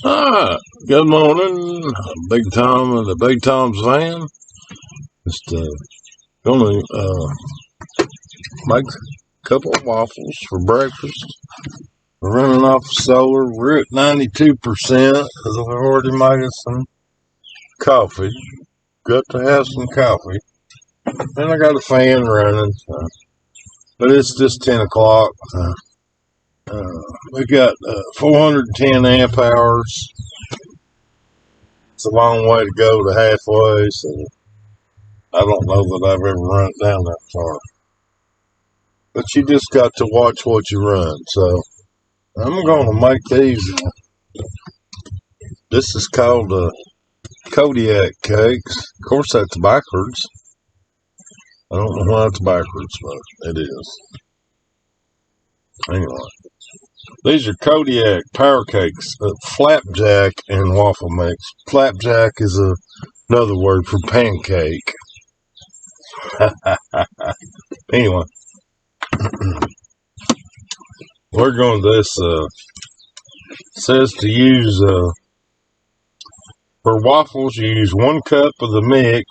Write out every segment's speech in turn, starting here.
Alright, good morning, Big Tom of the Big Tom's van. Just gonna make a couple of waffles for breakfast. We're running off solar. We're at 92% because I've already made us some coffee. Got to have some coffee. And I got a fan running, but it's just 10 o'clock. We got 410 amp hours. It's a long way to go to halfway, so I don't know that I've ever run it down that far. But you just got to watch what you run. So I'm going to make these. This is called Kodiak cakes. Of course, that's backwards. I don't know why it's backwards, but it is. Anyway, these are Kodiak power cakes, flapjack and waffle mix. Flapjack is another word for pancake. Anyway, we're going to this. Says to use for waffles. You use 1 cup of the mix,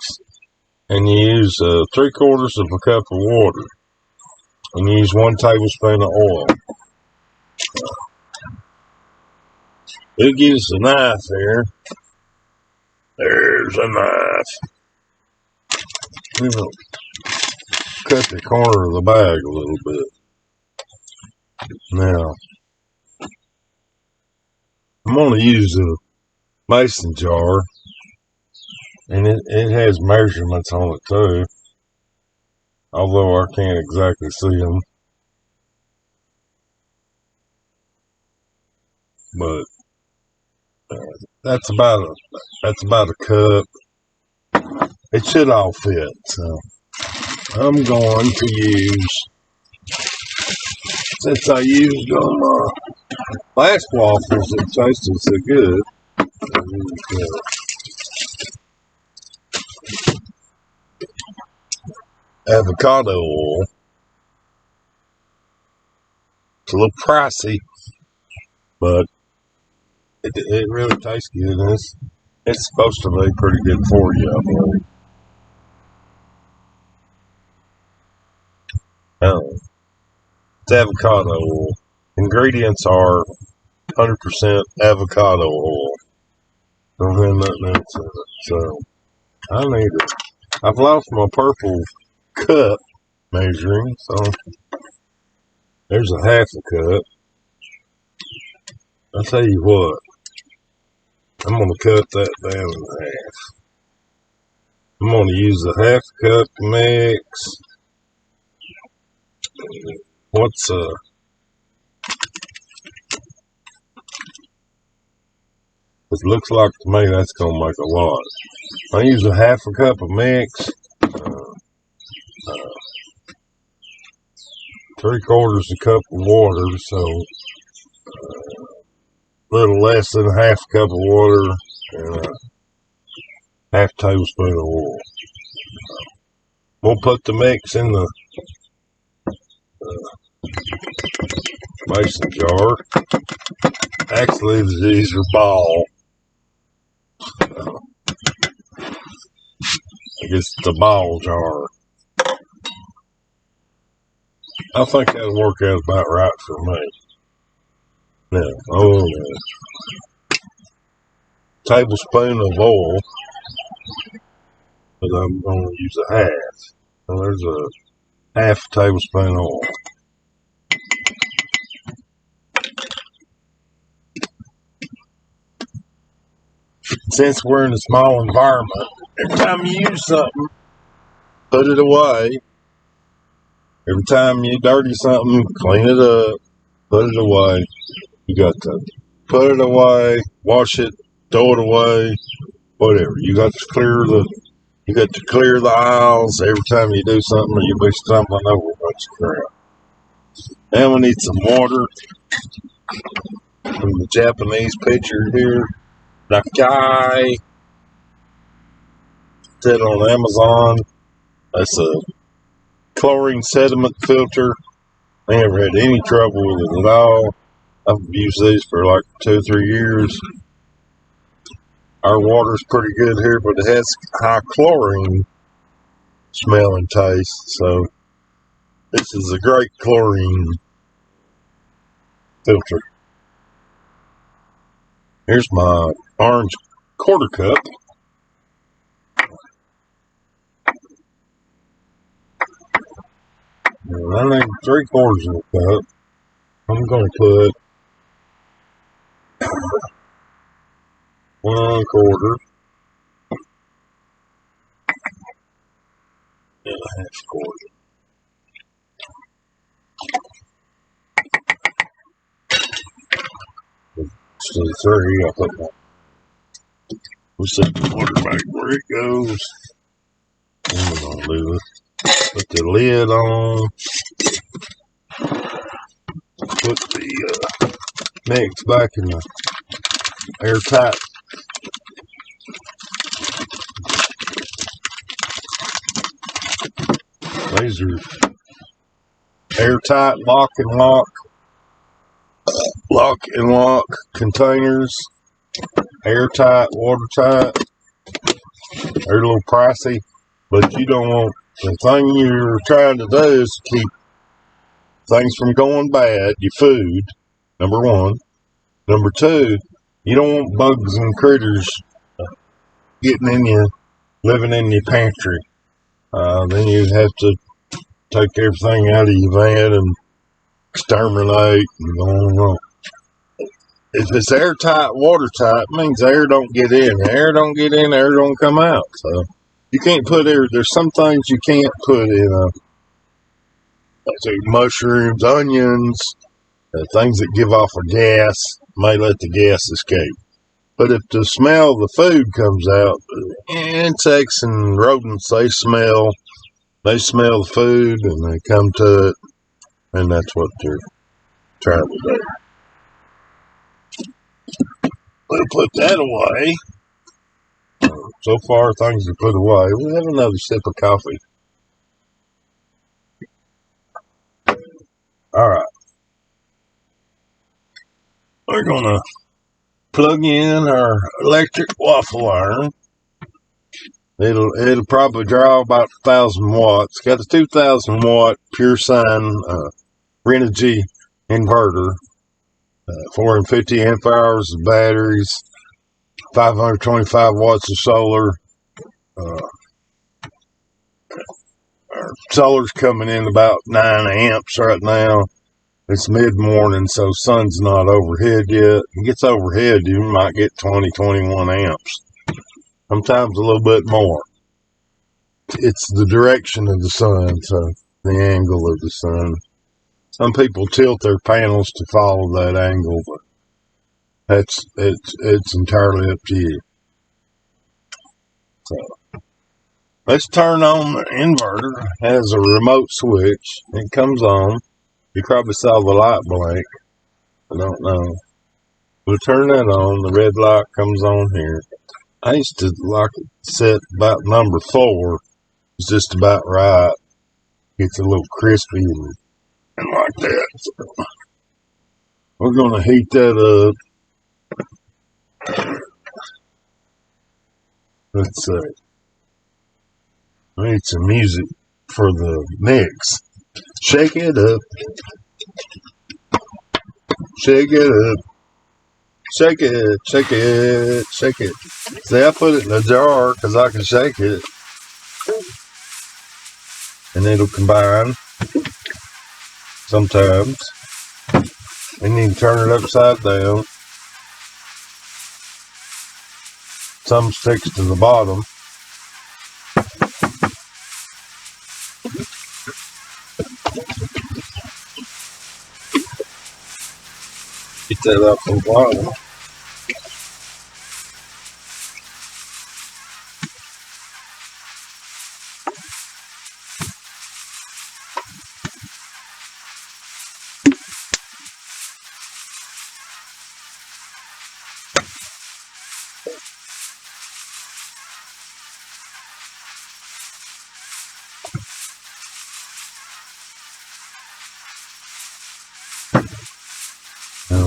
and you use 3/4 of a cup of water, and you use 1 tablespoon of oil. It gives a knife here. There's a knife. Cut the corner of the bag a little bit. Now, I'm going to use a mason jar, and it has measurements on it too, although I can't exactly see them. But that's about a cup. It should all fit. So I'm going to use, since I used them last waffles, it tasted so good. Avocado oil. It's a little pricey, but it really tastes good. And it's supposed to be pretty good for you, I believe. It's avocado oil. Ingredients are 100% avocado oil. Don't have nothing else in it. So I need it. I've lost my purple cup measuring, so there's a 1/2 cup. I'll tell you what, I'm going to cut that down in 1/2. I'm going to use a 1/2 cup mix. It looks like to me that's going to make a lot. I use a 1/2 cup of mix, 3/4 cup of water, so a little less than a 1/2 cup of water, and a 1/2 tablespoon of oil. We'll put the mix in the mason jar. Actually, these are ball. I guess it's a ball jar. I think that'll work out about right for me. Now, tablespoon of oil, but I'm going to use a 1/2. So there's a 1/2 tablespoon of oil. Since we're in a small environment, every time you use something, put it away. Every time you dirty something, clean it up, put it away. You got to put it away, wash it, throw it away, whatever. You got to clear the aisles every time you do something, or you'll be stumbling over a bunch of crap. Then we need some water from the Japanese picture here. Nakai. Said on Amazon. That's a chlorine sediment filter. I never had any trouble with it at all. I've used these for like 2 or 3 years. Our water's pretty good here, but it has high chlorine smell and taste. So this is a great chlorine filter. Here's my orange quarter cup. And I need 3/4 of a cup. I'm going to put 1/4 and a half quarter. So 3, I'll put one. We'll set the water back where it goes. And we're going to do it. Put the lid on. Put the mix back in the airtight. These are airtight lock and lock containers. Airtight, watertight. They're a little pricey, but you don't want, the thing you're trying to do is keep things from going bad. Your food, number one. Number two, you don't want bugs and critters getting in you, living in your pantry. Then you'd have to take everything out of your van and exterminate and go on. If it's airtight, watertight, it means air don't get in. Air don't get in, air don't come out. So you can't put air. There's some things you can't put in say mushrooms, onions, things that give off a gas, may let the gas escape. But if the smell of the food comes out, insects and rodents, they smell the food and they come to it, and that's what they're trying to do. We'll put that away. So far, things are put away. We'll have another sip of coffee. All right. We're going to plug in our electric waffle iron. It'll probably draw about 1,000 watts. Got a 2,000 watt pure sine Renogy inverter. 450 amp hours of batteries, 525 watts of solar. Our solar's coming in about 9 amps right now. It's mid-morning, so sun's not overhead yet. It gets overhead, you might get 20, 21 amps. Sometimes a little bit more. It's the direction of the sun, so the angle of the sun. Some people tilt their panels to follow that angle, but it's entirely up to you. So let's turn on the inverter. It has a remote switch. It comes on. You probably saw the light blink. I don't know. We'll turn that on. The red light comes on here. I used to like it set about number 4. It's just about right. Gets a little crispy and like that. So we're going to heat that up. Let's see. I need some music for the mix. Shake it up. Shake it up. Shake it, shake it, shake it. See, I put it in a jar because I can shake it. And it'll combine sometimes. And you can turn it upside down. Some sticks to the bottom. Get that up from the bottom.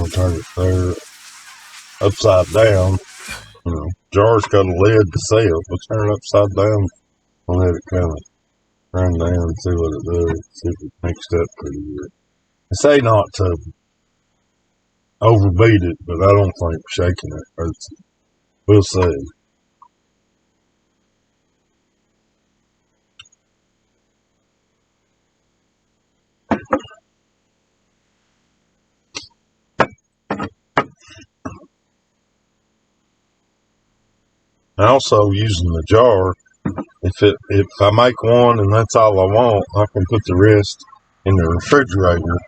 gonna turn it there upside down. You know, jar's got a lid to seal. We'll turn it upside down and let it kind of run down and see what it does. See if it's mixed up pretty good. They say not to overbeat it, but I don't think shaking it hurts it. We'll see. Also, using the jar, if I make one and that's all I want, I can put the rest in the refrigerator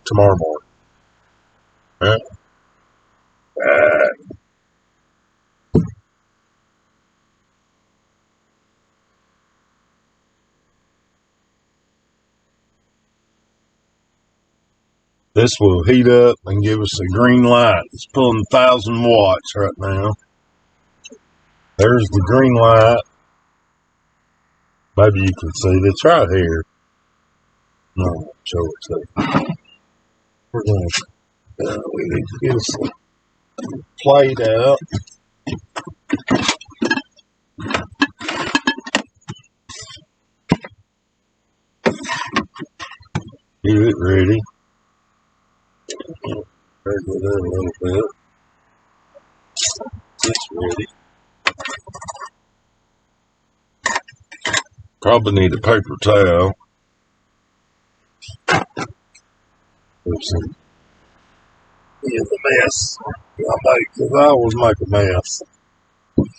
tomorrow morning. Right? This will heat up and give us a green light. It's pulling 1,000 watts right now. There's the green light. Maybe you can see it. It's right here. No, I'll show it to you. We're going to we need to get us a plate out. Get it ready. Regular that a little bit. It's ready. Probably need a paper towel. There's some in the mess I make, because I always make a mess.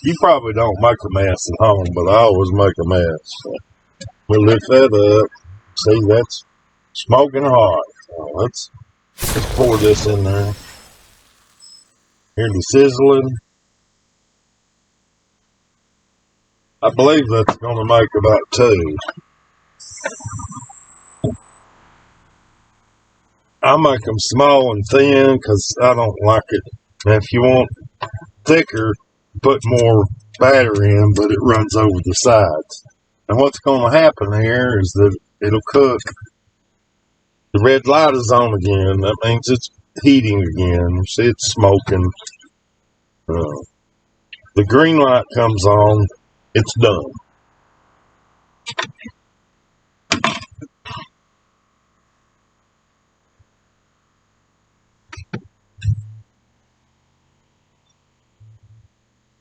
You probably don't make a mess at home, but I always make a mess. So we'll lift that up. See, that's smoking hot. So let's pour this in there. Hear the sizzling. I believe that's going to make about 2. I make them small and thin because I don't like it. And if you want thicker, put more batter in, but it runs over the sides. And what's going to happen here is that it'll cook. The red light is on again. That means it's heating again. You see, it's smoking. The green light comes on. It's done.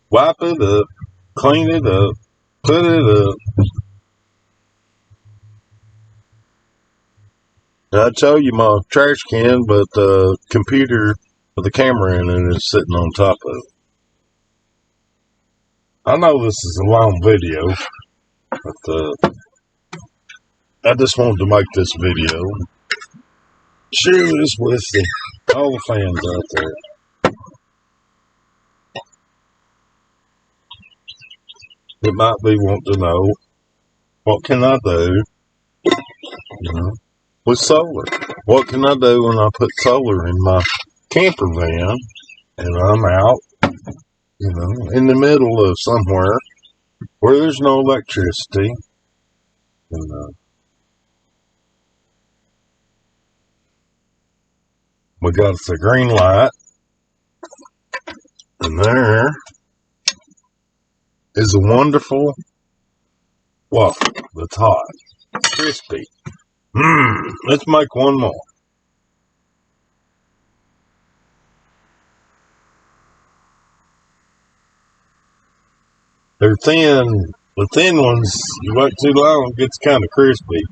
Wipe it up, clean it up, put it up. I told you my trash can, but the computer with the camera in it is sitting on top of it. I know this is a long video, but I just wanted to make this video. Share this with all the fans out there. It might be wanting to know, what can I do, with solar? What can I do when I put solar in my camper van and I'm out, in the middle of somewhere where there's no electricity? We got the green light, and there is a wonderful waffle that's hot, crispy. Let's make one more. They're thin. The thin ones, you wait too long, it gets kind of crispy.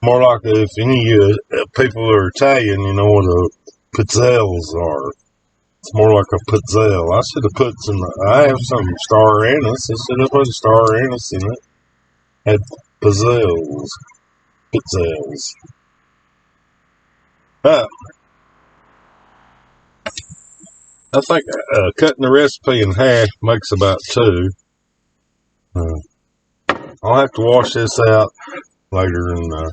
More like if any people are Italian, you know what a pizzelles are. It's more like a pizzelle. I should have put I have some star anise. I should have put star anise in it. Had pizzelles. I think cutting the recipe in half makes about 2. I'll have to wash this out later and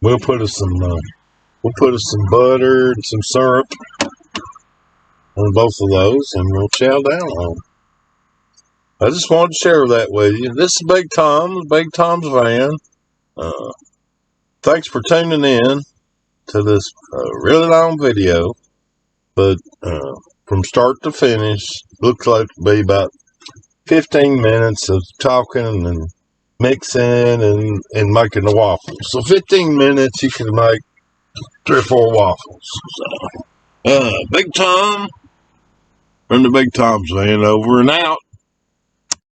we'll put some We'll put some butter and some syrup on both of those, and we'll chow down on them. I just wanted to share that with you. This is Big Tom, Big Tom's Van. Thanks for tuning in to this really long video, but from start to finish, looks like to be about 15 minutes of talking and mixing and making the waffles. So 15 minutes, you can make 3 or 4 waffles. So, Big Tom from the Big Tom's Van, over and out.